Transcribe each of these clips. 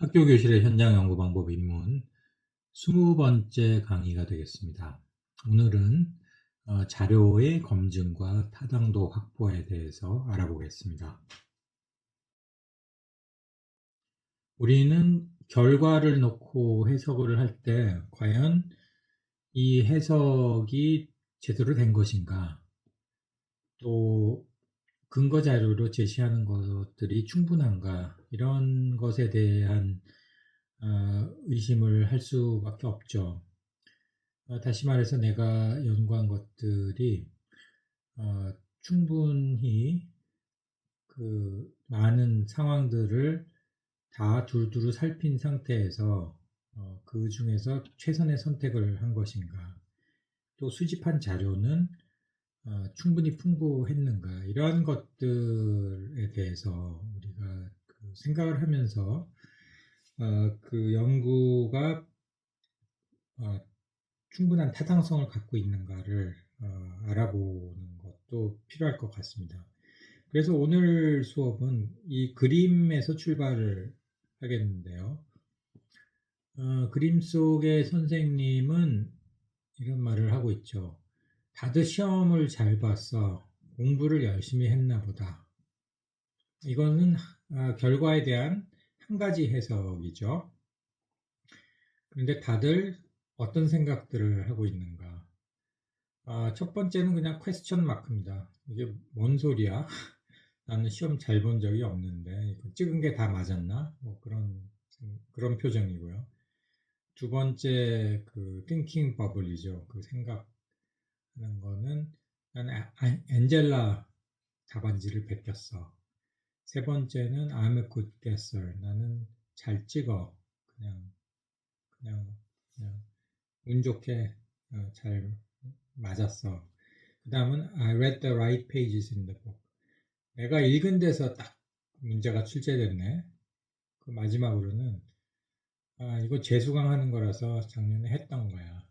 학교 교실의 현장 연구 방법 입문 20번째 강의가 되겠습니다. 오늘은 자료의 검증과 타당도 확보에 대해서 알아보겠습니다. 우리는 결과를 놓고 해석을 할 때 과연 이 해석이 제대로 된 것인가, 또 근거 자료로 제시하는 것들이 충분한가, 이런 것에 대한 의심을 할 수밖에 없죠. 다시 말해서 내가 연구한 것들이 충분히 그 많은 상황들을 다 두루두루 살핀 상태에서 그 중에서 최선의 선택을 한 것인가, 또 수집한 자료는 충분히 풍부했는가, 이러한 것들에 대해서 우리가 생각을 하면서 그 연구가 충분한 타당성을 갖고 있는가를 알아보는 것도 필요할 것 같습니다. 그래서 오늘 수업은 이 그림에서 출발을 하겠는데요. 그림 속의 선생님은 이런 말을 하고 있죠. 다들 시험을 잘 봤어. 공부를 열심히 했나 보다. 이거는 결과에 대한 한 가지 해석이죠. 그런데 다들 어떤 생각들을 하고 있는가? 첫 번째는 그냥 퀘스천 마크입니다. 이게 뭔 소리야? 나는 시험 잘 본 적이 없는데 이거 찍은 게 다 맞았나? 뭐 그런 표정이고요. 두 번째 그 thinking bubble이죠. 그 생각하는 거는 나는 엔젤라 답안지를 베꼈어. 세 번째는 I'm a good guesser. 나는 잘 찍어. 그냥 그냥 그냥 운 좋게 잘 맞았어. 그 다음은 I read the right pages in the book. 내가 읽은 데서 딱 문제가 출제됐네. 그 마지막으로는 이거 재수강하는 거라서 작년에 했던 거야.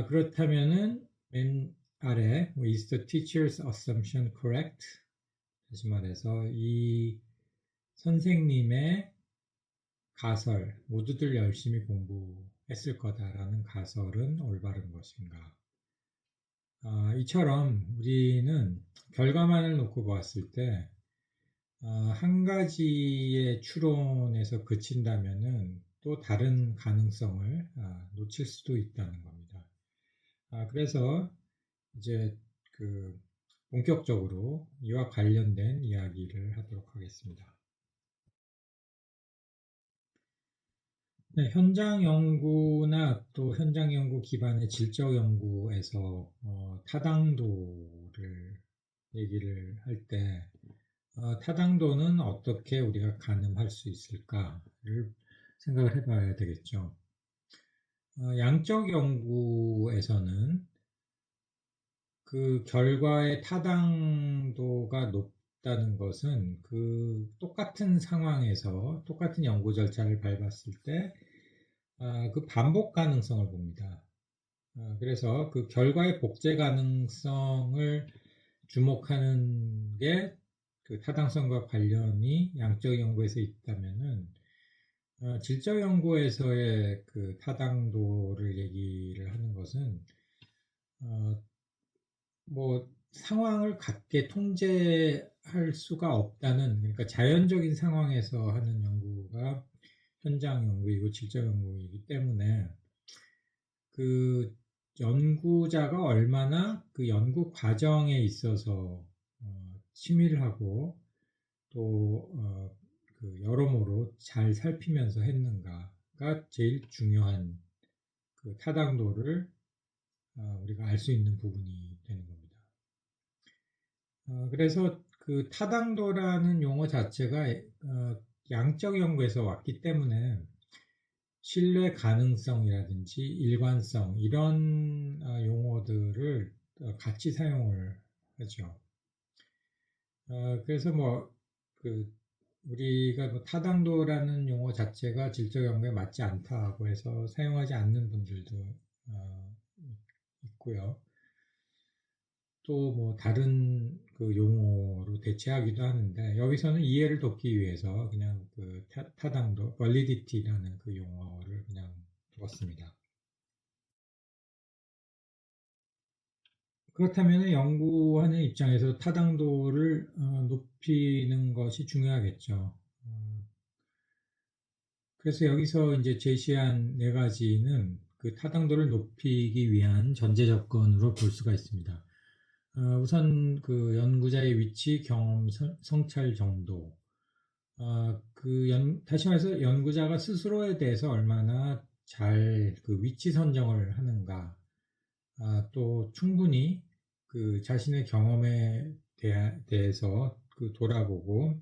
그렇다면은 맨 아래 is the teacher's assumption correct? 다시 말해서 이 선생님의 가설, 모두들 열심히 공부했을 거다라는 가설은 올바른 것인가? 이처럼 우리는 결과만을 놓고 보았을 때 한 가지의 추론에서 그친다면은 또 다른 가능성을 놓칠 수도 있다는 겁니다. 그래서 이제 본격적으로 이와 관련된 이야기를 하도록 하겠습니다. 네, 현장 연구나 또 현장 연구 기반의 질적 연구에서 타당도를 얘기를 할 때 타당도는 어떻게 우리가 가늠할 수 있을까를 생각을 해봐야 되겠죠. 양적 연구에서는 그 결과의 타당도가 높다는 것은 그 똑같은 상황에서 똑같은 연구 절차를 밟았을 때 그 반복 가능성을 봅니다. 그래서 그 결과의 복제 가능성을 주목하는 게 그 타당성과 관련이 양적 연구에서 있다면은 질적 연구에서의 그 타당도를 얘기를 하는 것은 뭐 상황을 갖게 통제할 수가 없다는, 그러니까 자연적인 상황에서 하는 연구가 현장 연구이고 질적 연구이기 때문에 그 연구자가 얼마나 그 연구 과정에 있어서 치밀하고 또 그 여러모로 잘 살피면서 했는가가 제일 중요한 그 타당도를 우리가 알 수 있는 부분이 되는 겁니다. 그래서 그 타당도라는 용어 자체가 양적 연구에서 왔기 때문에 신뢰 가능성이라든지 일관성 이런 용어들을 같이 사용을 하죠. 그래서 우리가 타당도라는 용어 자체가 질적 연구에 맞지 않다고 해서 사용하지 않는 분들도 있고요. 또 뭐 다른 그 용어로 대체하기도 하는데 여기서는 이해를 돕기 위해서 그냥 그 타당도 validity라는 그 용어를 그냥 두었습니다. 그렇다면 연구하는 입장에서 타당도를 높이는 것이 중요하겠죠. 그래서 여기서 이제 제시한 네 가지는 그 타당도를 높이기 위한 전제 조건으로 볼 수가 있습니다. 우선 그 연구자의 위치, 경험, 성찰 정도. 다시 말해서 연구자가 스스로에 대해서 얼마나 잘 그 위치 선정을 하는가. 또 충분히 그 자신의 경험에 대해서 그 돌아보고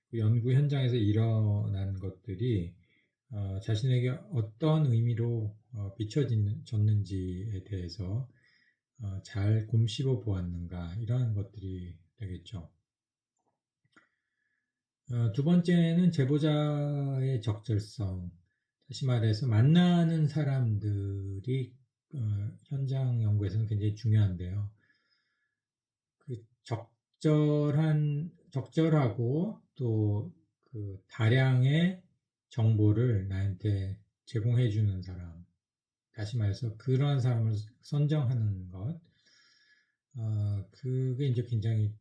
그 연구 현장에서 일어난 것들이 자신에게 어떤 의미로 비춰졌는지에 대해서 잘 곰씹어 보았는가 이러한 것들이 되겠죠. 두 번째는 제보자의 적절성. 다시 말해서 만나는 사람들이 현장 연구에서는 굉장히 중요한데요. 그 적절하고 또 그 다량의 정보를 나한테 제공해 주는 사람. 다시 말해서 그러한 사람을 선정하는 것. 그게 이제 굉장히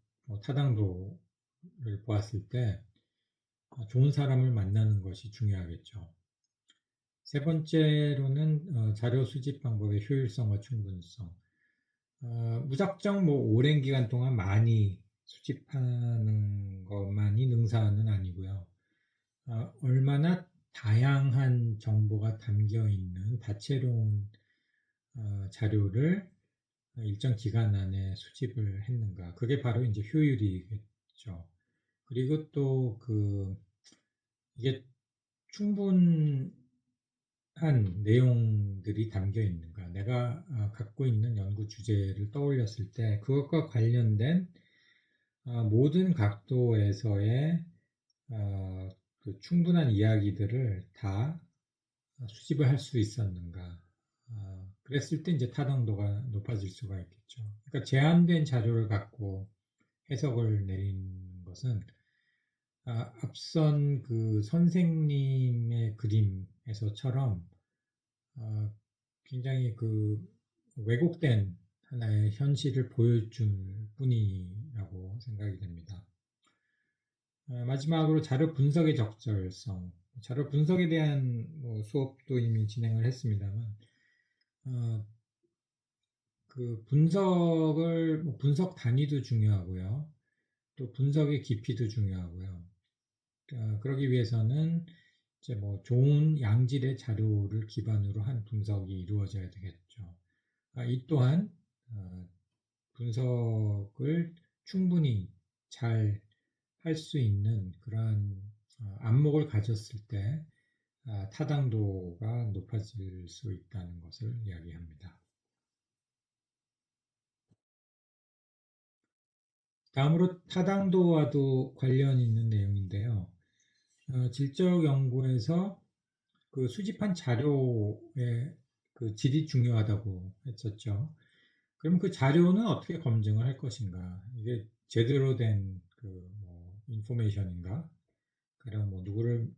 타당도를 보았을 때 좋은 사람을 만나는 것이 중요하겠죠. 세 번째로는 자료 수집 방법의 효율성과 충분성. 무작정 오랜 기간 동안 많이 수집하는 것만이 능사는 아니고요. 얼마나 다양한 정보가 담겨 있는 다채로운 자료를 일정 기간 안에 수집을 했는가. 그게 바로 이제 효율이겠죠. 그리고 또 이게 충분한 내용들이 담겨 있는가. 내가 갖고 있는 연구 주제를 떠올렸을 때 그것과 관련된 모든 각도에서의 그 충분한 이야기들을 다 수집을 할 수 있었는가. 그랬을 때 이제 타당도가 높아질 수가 있겠죠. 그러니까 제한된 자료를 갖고 해석을 내리는 것은 앞선 그 선생님의 그림에서처럼 굉장히 그 왜곡된 하나의 현실을 보여줄 뿐이라고 생각이 됩니다. 마지막으로 자료 분석의 적절성. 자료 분석에 대한 수업도 이미 진행을 했습니다만, 그 분석 단위도 중요하고요. 또 분석의 깊이도 중요하고요. 그러기 위해서는 이제 좋은 양질의 자료를 기반으로 한 분석이 이루어져야 되겠죠. 이 또한 분석을 충분히 잘 할 수 있는 그러한 안목을 가졌을 때 타당도가 높아질 수 있다는 것을 이야기합니다. 다음으로 타당도와도 관련 있는 내용인데요. 질적 연구에서 그 수집한 자료의 그 질이 중요하다고 했었죠. 그럼 그 자료는 어떻게 검증을 할 것인가? 이게 제대로 된 인포메이션인가? 가령 누구를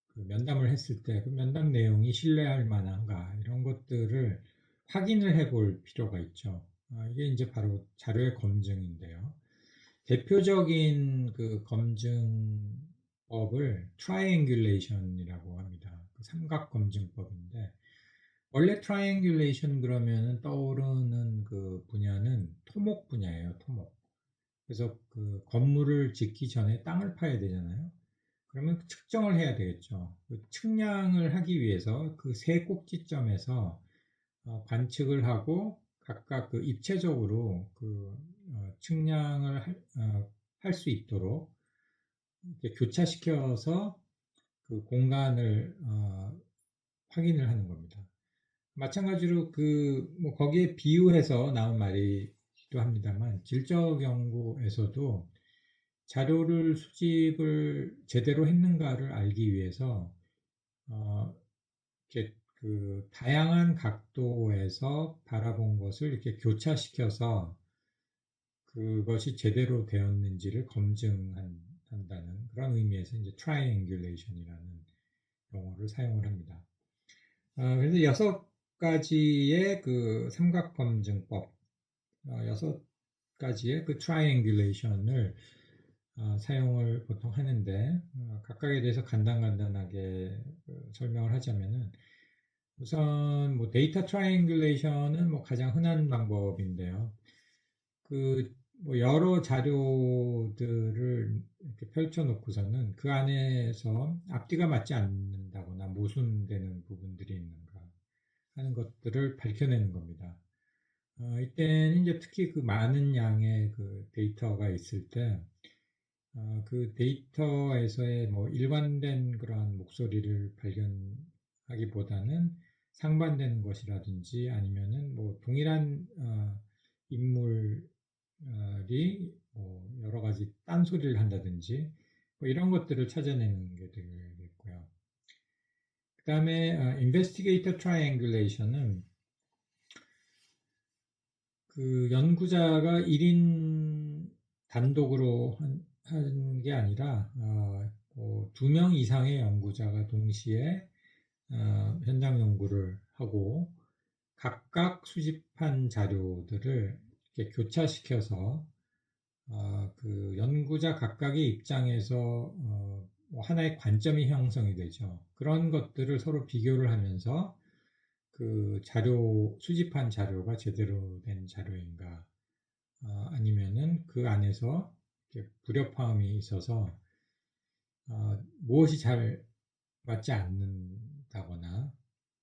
그 면담을 했을 때 그 면담 내용이 신뢰할 만한가? 이런 것들을 확인을 해볼 필요가 있죠. 이게 이제 바로 자료의 검증인데요. 대표적인 그 검증법을 트라이앵귤레이션이라고 합니다. 그 삼각 검증법인데 원래 트라이앵귤레이션 그러면 떠오르는 그 분야는 토목 분야예요. 토목. 그래서 그 건물을 짓기 전에 땅을 파야 되잖아요. 그러면 측정을 해야 되겠죠. 그 측량을 하기 위해서 그 세 꼭지점에서 관측을 하고 각각 그 입체적으로 그 측량을 할 수 있도록 이렇게 교차시켜서 그 공간을 확인을 하는 겁니다. 마찬가지로 거기에 비유해서 나온 말이기도 합니다만 질적 연구에서도 자료를 수집을 제대로 했는가를 알기 위해서 이렇게 그 다양한 각도에서 바라본 것을 이렇게 교차시켜서 그것이 제대로 되었는지를 검증한다는 그런 의미에서 이제 triangulation이라는 용어를 사용을 합니다. 그래서 6가지의 그 삼각검증법, 6가지의 그 triangulation을 사용을 보통 하는데, 각각에 대해서 간단하게 설명을 하자면은, 우선 뭐 데이터 트라이앵귤레이션은 뭐 가장 흔한 방법인데요. 뭐 여러 자료들을 이렇게 펼쳐놓고서는 그 안에서 앞뒤가 맞지 않는다거나 모순되는 부분들이 있는가 하는 것들을 밝혀내는 겁니다. 이때는 이제 특히 그 많은 양의 그 데이터가 있을 때, 그 데이터에서의 뭐 일관된 그러한 목소리를 발견하기보다는 상반되는 것이라든지 아니면은 뭐 동일한 인물이 뭐 여러 가지 딴소리를 한다든지 뭐 이런 것들을 찾아내는 게 되겠고요. 그 다음에 investigator triangulation은 그 연구자가 1인 단독으로 한 게 아니라 2명 이상의 연구자가 동시에 현장 연구를 하고 각각 수집한 자료들을 이렇게 교차시켜서 그 연구자 각각의 입장에서 뭐 하나의 관점이 형성이 되죠. 그런 것들을 서로 비교를 하면서 그 수집한 자료가 제대로 된 자료인가, 아니면은 그 안에서 불협화음이 있어서 무엇이 잘 맞지 않는다거나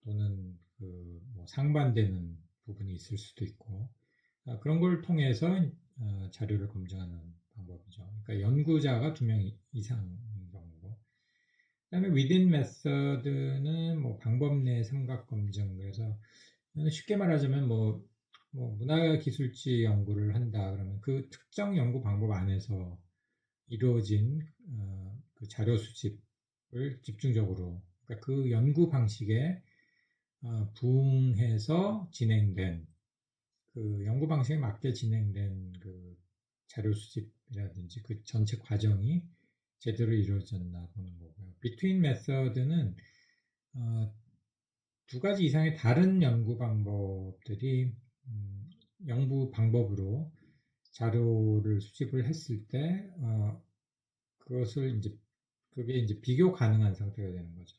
또는 뭐 상반되는 부분이 있을 수도 있고, 그런 걸 통해서 자료를 검증하는 방법이죠. 그러니까 연구자가 2명 이상인 경우고, 그다음에 within method는 뭐 방법 내 삼각 검증. 그래서 쉽게 말하자면 뭐 문화기술지 연구를 한다 그러면 그 특정 연구 방법 안에서 이루어진 그 자료 수집을 집중적으로, 그러니까 그 연구 방식에 부응해서 진행된 그 연구 방식에 맞게 진행된 그 자료 수집이라든지 그 전체 과정이 제대로 이루어졌나 보는 거고요. Between method는 2가지 이상의 다른 연구 방법들이 연구 방법으로 자료를 수집을 했을 때 그게 이제 비교 가능한 상태가 되는 거죠.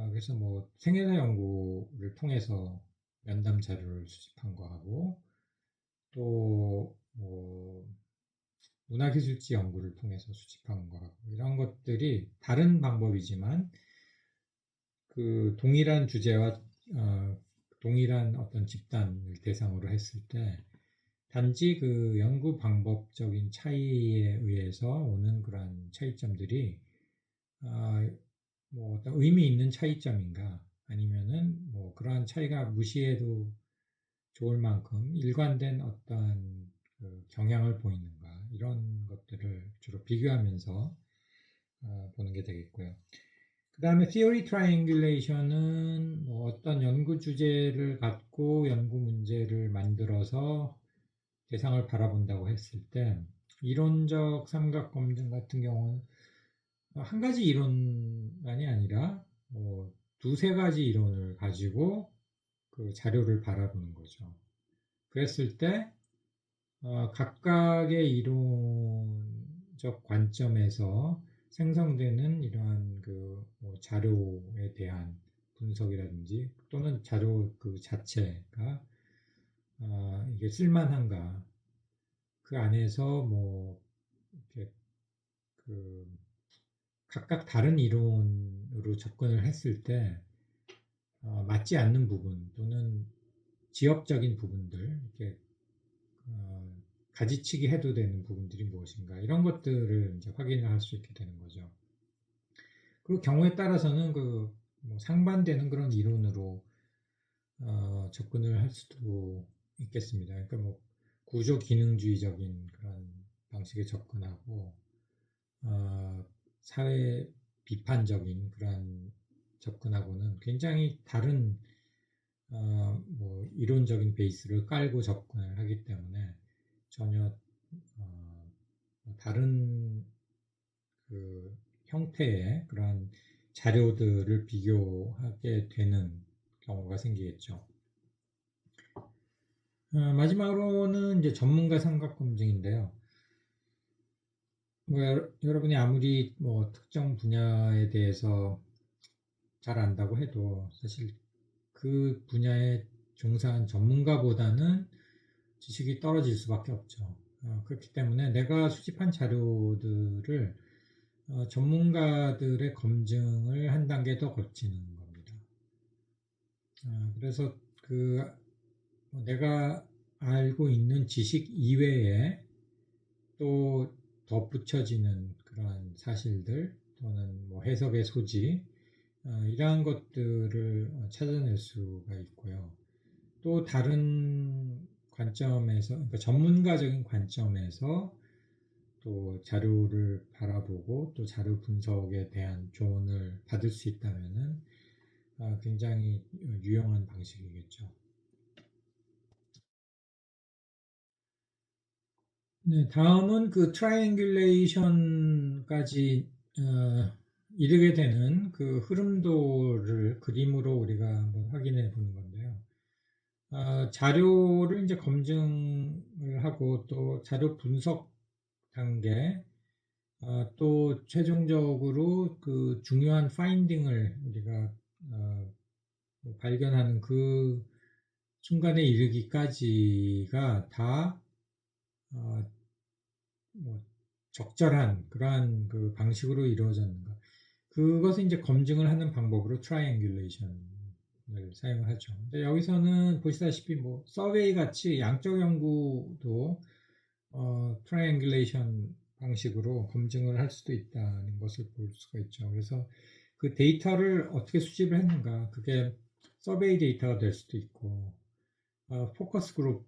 그래서 뭐 생애사 연구를 통해서 면담 자료를 수집한 거하고 또뭐 문화기술지 연구를 통해서 수집한 거하고 이런 것들이 다른 방법이지만 그 동일한 주제와 동일한 어떤 집단을 대상으로 했을 때 단지 그 연구 방법적인 차이에 의해서 오는 그러한 차이점들이 뭐 어떤 의미 있는 차이점인가 아니면은 뭐 그러한 차이가 무시해도 좋을 만큼 일관된 어떤 그 경향을 보이는가 이런 것들을 주로 비교하면서 보는 게 되겠고요. 그 다음에 theory triangulation은 뭐 어떤 연구 주제를 갖고 연구 문제를 만들어서 대상을 바라본다고 했을 때 이론적 삼각 검증 같은 경우는 한 가지 이론만이 아니라 뭐 2-3가지 이론을 가지고 그 자료를 바라보는 거죠. 그랬을 때 각각의 이론적 관점에서 생성되는 이러한 그뭐 자료에 대한 분석이라든지 또는 자료 그 자체가 이게 쓸만한가, 그 안에서 뭐 이렇게 그 각각 다른 이론으로 접근을 했을 때 맞지 않는 부분 또는 지역적인 부분들, 이렇게 가지치기 해도 되는 부분들이 무엇인가 이런 것들을 이제 확인을 할 수 있게 되는 거죠. 그 경우에 따라서는 뭐 상반되는 그런 이론으로 접근을 할 수도 있겠습니다. 그러니까 뭐 구조 기능주의적인 그런 방식에 접근하고 사회 비판적인 그런 접근하고는 굉장히 다른 뭐 이론적인 베이스를 깔고 접근을 하기 때문에 전혀 다른 그 형태의 그러한 자료들을 비교하게 되는 경우가 생기겠죠. 마지막으로는 이제 전문가 삼각 검증인데요. 뭐 여러분이 아무리 뭐 특정 분야에 대해서 잘 안다고 해도 사실 그 분야에 종사한 전문가보다는 지식이 떨어질 수밖에 없죠. 그렇기 때문에 내가 수집한 자료들을 전문가들의 검증을 한 단계 더 거치는 겁니다. 그래서 내가 알고 있는 지식 이외에 또 덧붙여지는 그러한 사실들 또는 뭐 해석의 소지 이러한 것들을 찾아낼 수가 있고요. 또 다른 관점에서, 그러니까 전문가적인 관점에서 또 자료를 바라보고 또 자료 분석에 대한 조언을 받을 수 있다면은 굉장히 유용한 방식이겠죠. 네, 다음은 그 트라이앵귤레이션까지 이르게 되는 그 흐름도를 그림으로 우리가 한번 확인해 보는 건데요. 자료를 이제 검증을 하고 또 자료 분석 단계, 또 최종적으로 그 중요한 파인딩을 우리가 발견하는 그 순간에 이르기까지가 다 뭐 적절한 그러한 그 방식으로 이루어졌는가. 그것을 이제 검증을 하는 방법으로 트라이앵귤레이션을 사용을 하죠. 근데 여기서는 보시다시피 뭐 서베이 같이 양적 연구도 트라이앵귤레이션 방식으로 검증을 할 수도 있다는 것을 볼 수가 있죠. 그래서 그 데이터를 어떻게 수집을 했는가, 그게 서베이 데이터가 될 수도 있고, 포커스 그룹에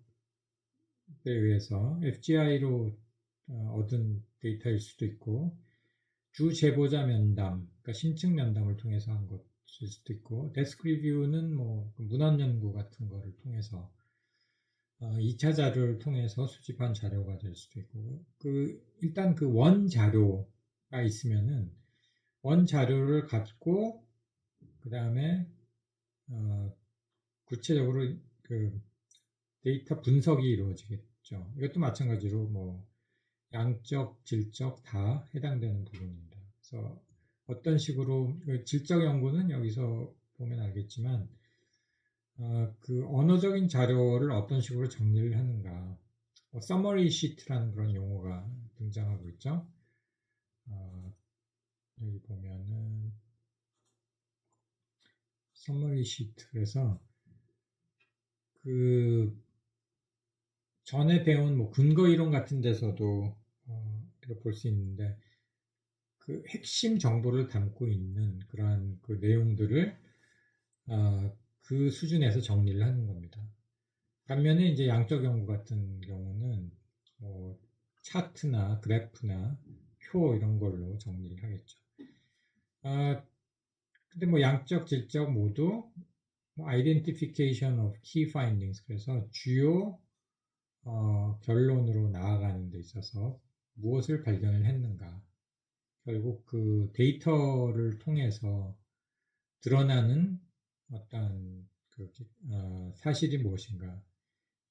의해서 FGI로 얻은 데이터일 수도 있고, 주 제보자 면담, 그러니까 심층 면담을 통해서 한 것일 수도 있고, 데스크 리뷰는 뭐 문헌 연구 같은 거를 통해서 2차 자료를 통해서 수집한 자료가 될 수도 있고, 일단 그 원 자료가 있으면은 원 자료를 갖고 그 다음에 구체적으로 그 데이터 분석이 이루어지겠죠. 이것도 마찬가지로 뭐 양적, 질적 다 해당되는 부분입니다. 그래서 어떤 식으로 질적 연구는 여기서 보면 알겠지만 그 언어적인 자료를 어떤 식으로 정리를 하는가, 서머리 시트라는 그런 용어가 등장하고 있죠. 여기 보면은 서머리 시트, 그래서 그 전에 배운 뭐 근거 이론 같은 데서도 우리가 볼 수 있는데 그 핵심 정보를 담고 있는 그러한 그 내용들을 그 수준에서 정리를 하는 겁니다. 반면에 이제 양적 연구 같은 경우는 뭐 차트나 그래프나 표 이런 걸로 정리를 하겠죠. 근데 뭐 양적, 질적 모두 뭐 identification of key findings, 그래서 주요 결론으로 나아가는 데 있어서 무엇을 발견을 했는가, 결국 그 데이터를 통해서 드러나는 어떤 그 사실이 무엇인가,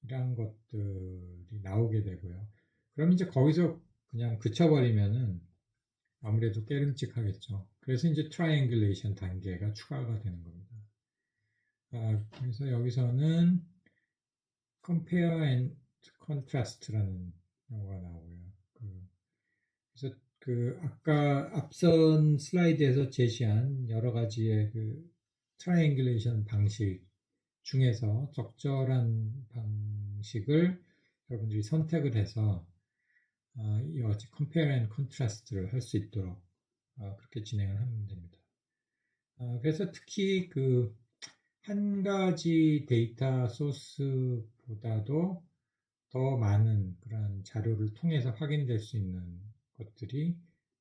이런 것들이 나오게 되고요. 그럼 이제 거기서 그냥 그쳐버리면은 아무래도 깨름칙하겠죠. 그래서 이제 트라이앵귤레이션 단계가 추가가 되는 겁니다. 그래서 여기서는 compare and contrast라는 용어가 나오고요. 그래서 그 아까 앞선 슬라이드에서 제시한 여러 가지의 그 트라이앵귤레이션 방식 중에서 적절한 방식을 여러분들이 선택을 해서 이와 같이 compare and contrast를 할 수 있도록 그렇게 진행을 하면 됩니다. 그래서 특히 그 한 가지 데이터 소스보다도 더 많은 그런 자료를 통해서 확인될 수 있는 것들이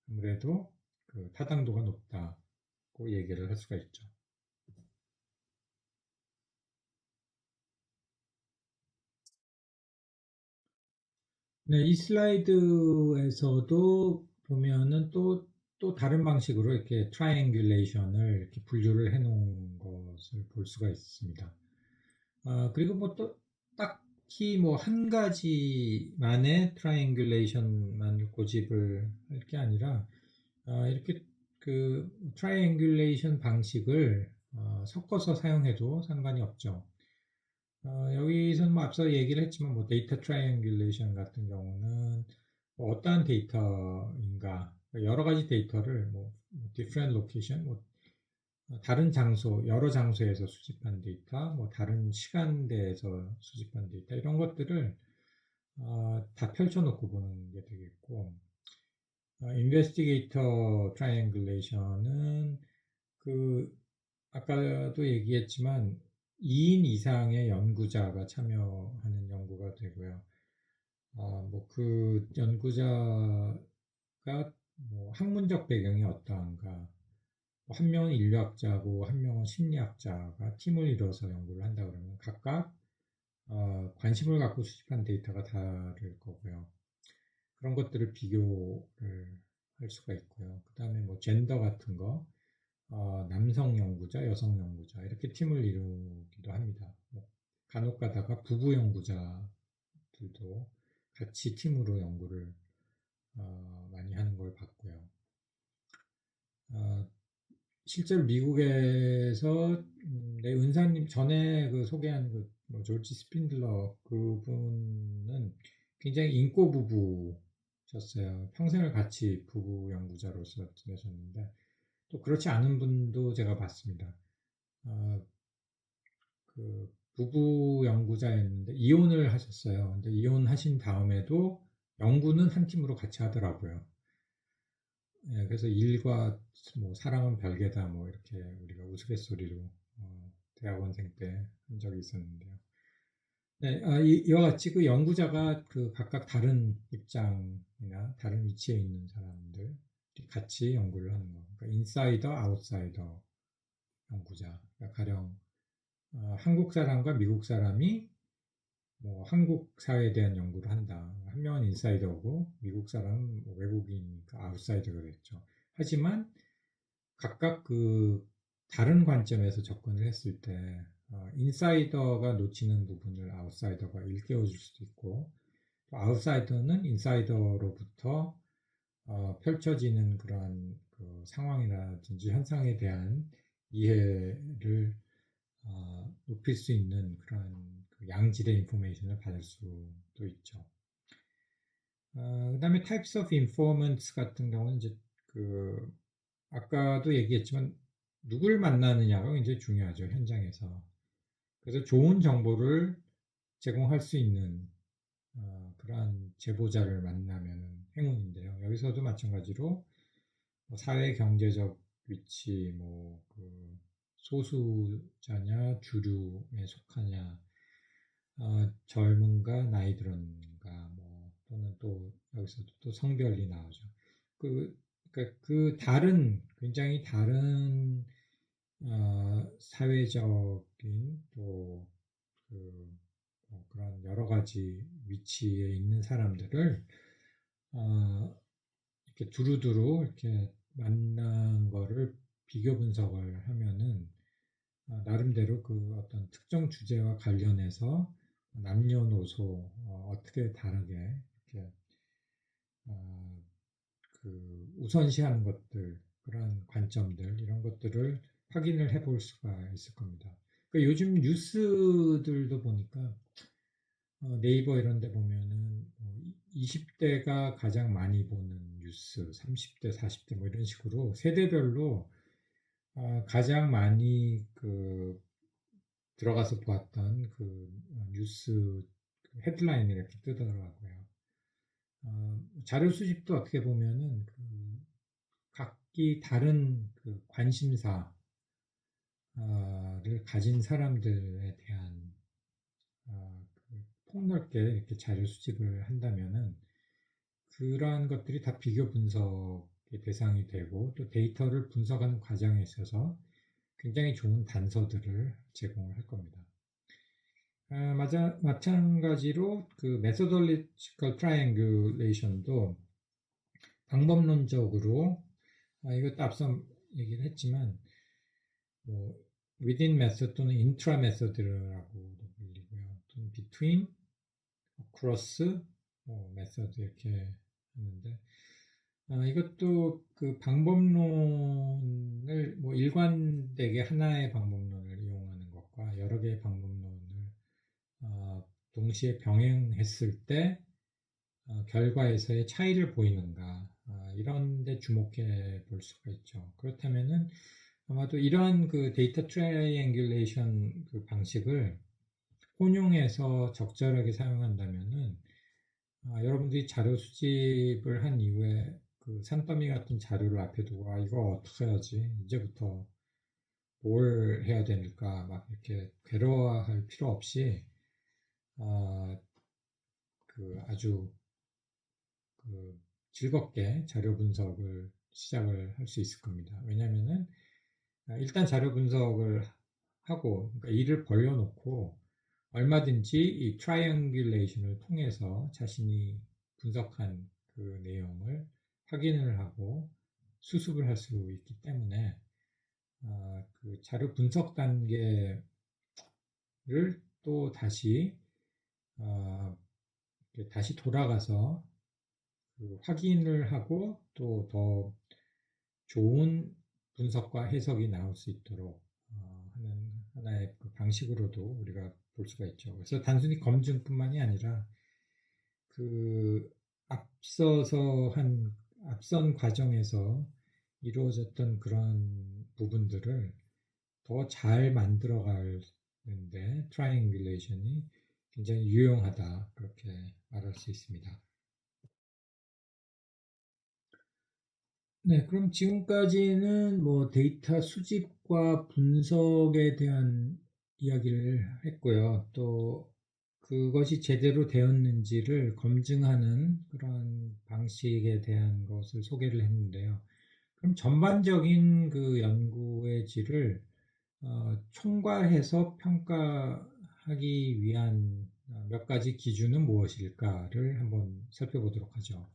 아무래도 그 타당도가 높다고 얘기를 할 수가 있죠. 네, 이 슬라이드에서도 보면은 또 다른 방식으로 이렇게 트라이앵귤레이션을 이렇게 분류를 해 놓은 것을 볼 수가 있습니다. 그리고 뭐 또 딱히 뭐 한 가지만의 트라이앵귤레이션만 고집을 할 게 아니라 이렇게 그 트라이앵귤레이션 방식을 섞어서 사용해도 상관이 없죠. 여기서는 뭐 앞서 얘기를 했지만 뭐 데이터 트라이앵귤레이션 같은 경우는 뭐 어떠한 데이터인가 여러 가지 데이터를 뭐 different location 뭐 다른 장소 여러 장소에서 수집한 데이터 뭐 다른 시간대에서 수집한 데이터 이런 것들을 다 펼쳐놓고 보는 게 되겠고 인베스티게이터 트라이앵글레이션은 그 아까도 얘기했지만 2인 이상의 연구자가 참여하는 연구가 되고요. 뭐 그 연구자가 뭐 학문적 배경이 어떠한가, 한 명은 인류학자고 한 명은 심리학자가 팀을 이뤄서 연구를 한다 그러면 각각 관심을 갖고 수집한 데이터가 다를 거고요. 그런 것들을 비교를 할 수가 있고요. 그 다음에 뭐 젠더 같은 거, 남성 연구자, 여성 연구자 이렇게 팀을 이루기도 합니다. 뭐 간혹 가다가 부부 연구자들도 같이 팀으로 연구를 많이 하는 걸 봤고요. 어, 실제로 미국에서 내 은사님 전에 그 소개한 그뭐 조지 스핀들러 그분은 굉장히 인고 부부셨어요. 평생을 같이 부부 연구자로서 지내셨는데 또 그렇지 않은 분도 제가 봤습니다. 어, 그 부부 연구자였는데 이혼을 하셨어요. 근데 이혼하신 다음에도 연구는 한 팀으로 같이 하더라고요. 예, 그래서 일과 뭐 사랑은 별개다 뭐 이렇게 우리가 우스갯소리로 대학원생 때 한 적이 있었는데요. 네, 이와 같이 그 연구자가 그 각각 다른 입장이나 다른 위치에 있는 사람들 같이 연구를 하는 거. 그러니까 인사이더, 아웃사이더 연구자. 그러니까 가령 한국 사람과 미국 사람이 뭐 한국 사회에 대한 연구를 한다. 한 명은 인사이더고 미국 사람은 뭐 외국인이니까 아웃사이더가 됐죠. 하지만 각각 그 다른 관점에서 접근을 했을 때 인사이더가 놓치는 부분을 아웃사이더가 일깨워 줄 수도 있고 또 아웃사이더는 인사이더로부터 펼쳐지는 그러한 그 상황이라든지 현상에 대한 이해를 높일 수 있는 그런 그 양질의 인포메이션을 받을 수도 있죠. 그다음에 types of informants 같은 경우는 이제 그 아까도 얘기했지만 누굴 만나느냐가 굉장히 중요하죠, 현장에서. 그래서 좋은 정보를 제공할 수 있는 그러한 제보자를 만나면 행운인데요. 여기서도 마찬가지로 뭐 사회 경제적 위치, 뭐그 소수자냐, 주류에 속하냐, 젊은가, 나이 들었는가, 뭐 또는 또 여기서도 또 성별이 나오죠. 그, 그러니까 그 다른 굉장히 다른 사회적인 또 그런 여러 가지 위치에 있는 사람들을 이렇게 두루두루 이렇게 만난 거를 비교 분석을 하면은 나름대로 그 어떤 특정 주제와 관련해서 남녀노소 어떻게 다르게 이렇게 어, 그 우선시하는 것들 그런 관점들 이런 것들을 확인을 해볼 수가 있을 겁니다. 그러니까 요즘 뉴스들도 보니까 네이버 이런 데 보면은 20대가 가장 많이 보는 뉴스, 30대, 40대 뭐 이런 식으로 세대별로 가장 많이 그 들어가서 보았던 그 뉴스 헤드라인이 이렇게 뜨더라고요. 자료 수집도 어떻게 보면은 그 각기 다른 그 관심사를 가진 사람들에 대한 그 폭넓게 이렇게 자료 수집을 한다면은 그러한 것들이 다 비교 분석의 대상이 되고 또 데이터를 분석하는 과정에 있어서 굉장히 좋은 단서들을 제공을 할 겁니다. 마찬가지로 그 methodological triangulation도 방법론적으로 이것도 앞서 얘기를 했지만 뭐 within method 또는 intra method라고도 불리고요. 또는 between, across, method 이렇게 하는데 이것도 그 방법론을 뭐 일관되게 하나의 방법론을 이용하는 것과 여러 개의 방법론을 동시에 병행했을 때 결과에서의 차이를 보이는가 이런 데 주목해 볼 수가 있죠. 그렇다면은 아마도 이러한 그 데이터 트라이앵귤레이션 그 방식을 혼용해서 적절하게 사용한다면은 여러분들이 자료 수집을 한 이후에 그 산더미 같은 자료를 앞에 두고 이거 어떻게 해야지 이제부터 뭘 해야 되니까 막 이렇게 괴로워할 필요 없이 그 아주 그 즐겁게 자료 분석을 시작을 할 수 있을 겁니다. 왜냐면은 일단 자료 분석을 하고 그러니까 일을 벌려놓고 얼마든지 이 트라이앵귤레이션을 통해서 자신이 분석한 그 내용을 확인을 하고 수습을 할 수 있기 때문에 그 자료 분석 단계를 또 다시 다시 돌아가서 그 확인을 하고 또 더 좋은 분석과 해석이 나올 수 있도록 하는 하나의 그 방식으로도 우리가 볼 수가 있죠. 그래서 단순히 검증뿐만이 아니라 그 앞선 과정에서 이루어졌던 그런 부분들을 더 잘 만들어 가는데 트라이앵귤레이션이 굉장히 유용하다 그렇게 말할 수 있습니다. 네, 그럼 지금까지는 뭐 데이터 수집과 분석에 대한 이야기를 했고요. 또 그것이 제대로 되었는지를 검증하는 그런 방식에 대한 것을 소개를 했는데요. 그럼 전반적인 그 연구의 질을 총괄해서 평가하기 위한 몇 가지 기준은 무엇일까를 한번 살펴보도록 하죠.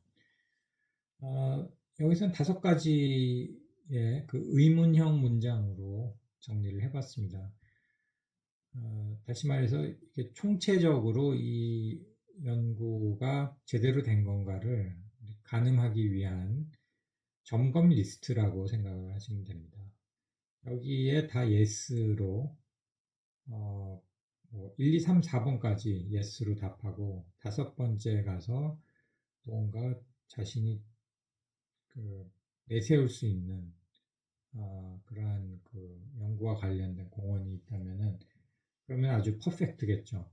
여기서는 5가지의 그 의문형 문장으로 정리를 해봤습니다. 다시 말해서 이렇게 총체적으로 이 연구가 제대로 된 건가를 가늠하기 위한 점검 리스트라고 생각을 하시면 됩니다. 여기에 다 yes로 1, 2, 3, 4번까지 yes로 답하고 5번째 가서 뭔가 자신이 그 내세울 수 있는 그러한 그 연구와 관련된 공헌이 있다면은 그러면 아주 퍼펙트겠죠.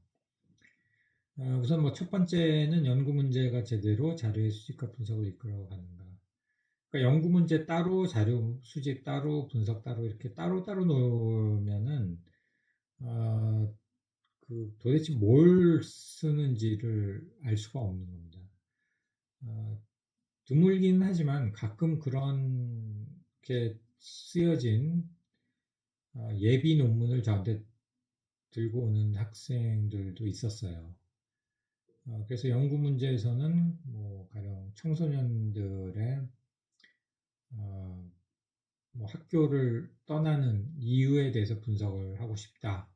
우선 뭐 첫 번째는 연구 문제가 제대로 자료의 수집과 분석을 이끌어가는가. 그러니까 연구 문제 따로, 자료 수집 따로, 분석 따로 이렇게 따로따로 놓으면은 그 도대체 뭘 쓰는지를 알 수가 없는 겁니다. 드물긴 하지만 가끔 그렇게 쓰여진 예비 논문을 저한테 들고 오는 학생들도 있었어요. 그래서 연구 문제에서는 뭐 가령 청소년들의 뭐 학교를 떠나는 이유에 대해서 분석을 하고 싶다.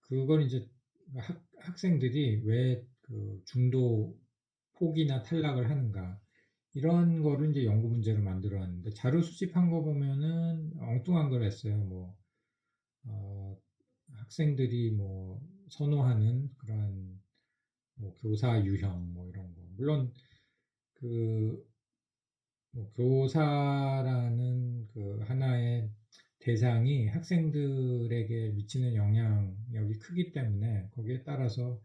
그건 이제 학생들이 왜 그 중도 포기나 탈락을 하는가 이런 거를 이제 연구 문제로 만들어 왔는데 자료 수집한 거 보면은 엉뚱한 걸 했어요. 뭐 학생들이 뭐 선호하는 그런 뭐 교사 유형 뭐 이런 거 물론 그 뭐 교사라는 그 하나의 대상이 학생들에게 미치는 영향력이 크기 때문에 거기에 따라서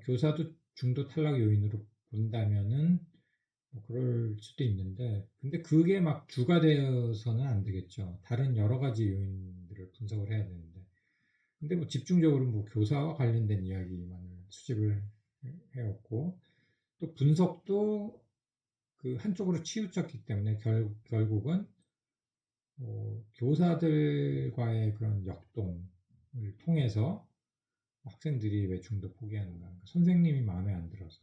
교사도 중도 탈락 요인으로 본다면은 뭐 그럴 수도 있는데 근데 그게 막 주가 되어서는 안 되겠죠. 다른 여러 가지 요인들을 분석을 해야 되는데 근데 뭐 집중적으로 뭐 교사와 관련된 이야기만을 수집을 해왔고 또 분석도 그 한쪽으로 치우쳤기 때문에 결국은 교사들과의 그런 역동을 통해서 학생들이 왜 중도 포기하는가? 그러니까 선생님이 마음에 안 들어서,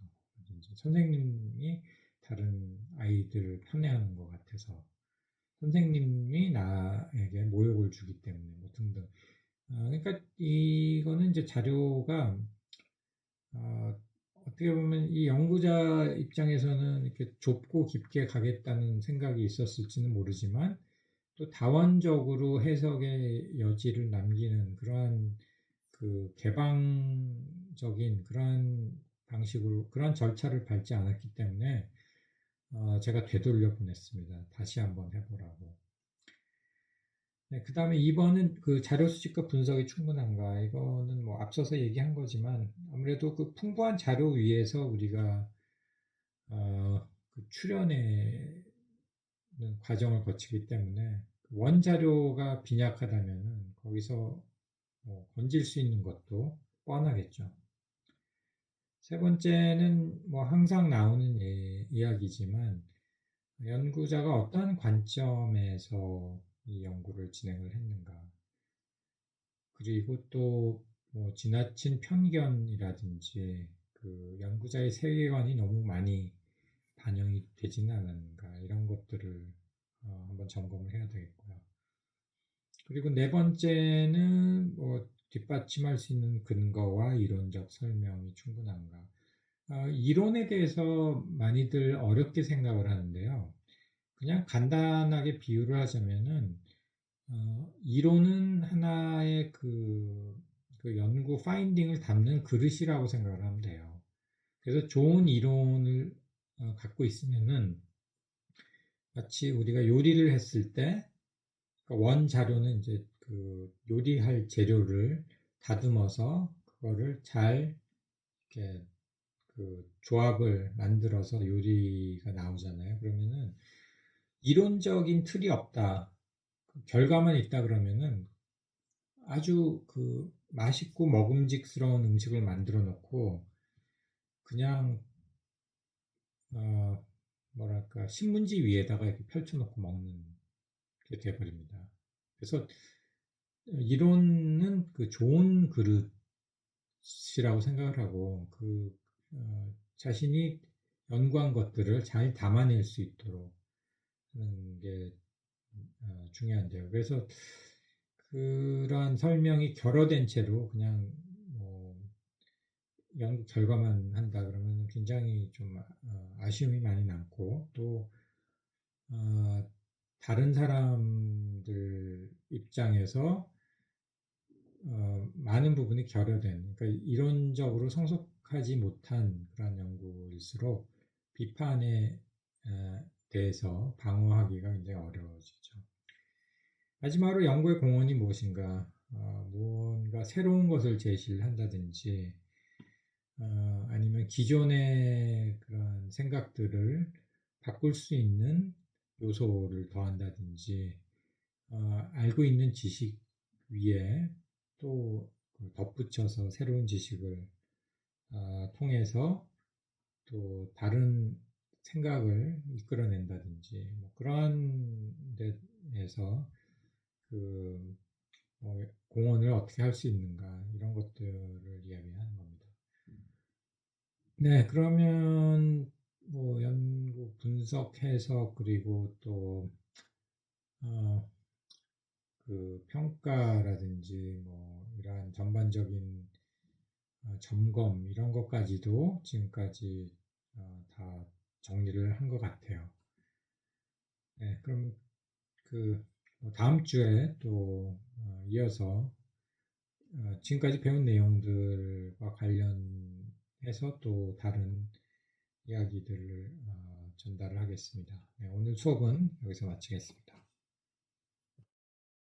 선생님이 다른 아이들을 편애하는 것 같아서, 선생님이 나에게 모욕을 주기 때문에 뭐 등등. 그러니까 이거는 이제 자료가 어떻게 보면 이 연구자 입장에서는 이렇게 좁고 깊게 가겠다는 생각이 있었을지는 모르지만 또 다원적으로 해석의 여지를 남기는 그러한 그 개방적인 그러한 방식으로 그러한 절차를 밟지 않았기 때문에 제가 되돌려 보냈습니다. 다시 한번 해보라고. 네, 그 다음에 2번은 그 자료 수집과 분석이 충분한가. 이거는 뭐 앞서서 얘기한 거지만 아무래도 그 풍부한 자료 위에서 우리가 그 추려내는 과정을 거치기 때문에 원자료가 빈약하다면은 거기서 뭐 건질 수 있는 것도 뻔하겠죠. 세 번째는 뭐 항상 나오는 이야기지만 연구자가 어떤 관점에서 이 연구를 진행을 했는가. 그리고 또 뭐 지나친 편견이라든지 그 연구자의 세계관이 너무 많이 반영이 되지는 않았는가 이런 것들을 한번 점검을 해야 되겠고요. 그리고 네 번째는 뭐 뒷받침할 수 있는 근거와 이론적 설명이 충분한가. 이론에 대해서 많이들 어렵게 생각을 하는데요. 그냥 간단하게 비유를 하자면은 이론은 하나의 그 연구 파인딩을 담는 그릇이라고 생각을 하면 돼요. 그래서 좋은 이론을 갖고 있으면은 마치 우리가 요리를 했을 때 그러니까 원 자료는 이제 그 요리할 재료를 다듬어서 그거를 잘 이렇게 그 조합을 만들어서 요리가 나오잖아요. 그러면은 이론적인 틀이 없다. 그 결과만 있다 그러면은 아주 그 맛있고 먹음직스러운 음식을 만들어 놓고 그냥 뭐랄까 신문지 위에다가 이렇게 펼쳐놓고 먹는 게 돼버립니다. 그래서 이론은 그 좋은 그릇이라고 생각을 하고 자신이 연구한 것들을 잘 담아낼 수 있도록 하는 게 중요한데요. 그래서 그러한 설명이 결여된 채로 그냥 뭐 연구 결과만 한다 그러면 굉장히 좀 아쉬움이 많이 남고 또 다른 사람들 입장에서 많은 부분이 결여된 그러니까 이론적으로 성숙하지 못한 그런 연구일수록 비판에 대해서 방어하기가 굉장히 어려워지죠. 마지막으로 연구의 공헌이 무엇인가? 무언가 새로운 것을 제시를 한다든지 아니면 기존의 그런 생각들을 바꿀 수 있는 요소를 더한다든지 알고 있는 지식 위에 또 덧붙여서 새로운 지식을 통해서 또 다른 생각을 이끌어낸다든지 뭐 그러한 데에서 그 공헌을 어떻게 할 수 있는가 이런 것들을 이야기하는 겁니다. 네, 그러면 뭐 연구 분석 해석 그리고 또 그 평가라든지 뭐 이러한 전반적인 점검 이런 것까지도 지금까지 다 정리를 한 것 같아요. 네, 그럼 뭐 다음 주에 또 이어서 지금까지 배운 내용들과 관련해서 또 다른 이야기들을 전달을 하겠습니다. 네, 오늘 수업은 여기서 마치겠습니다.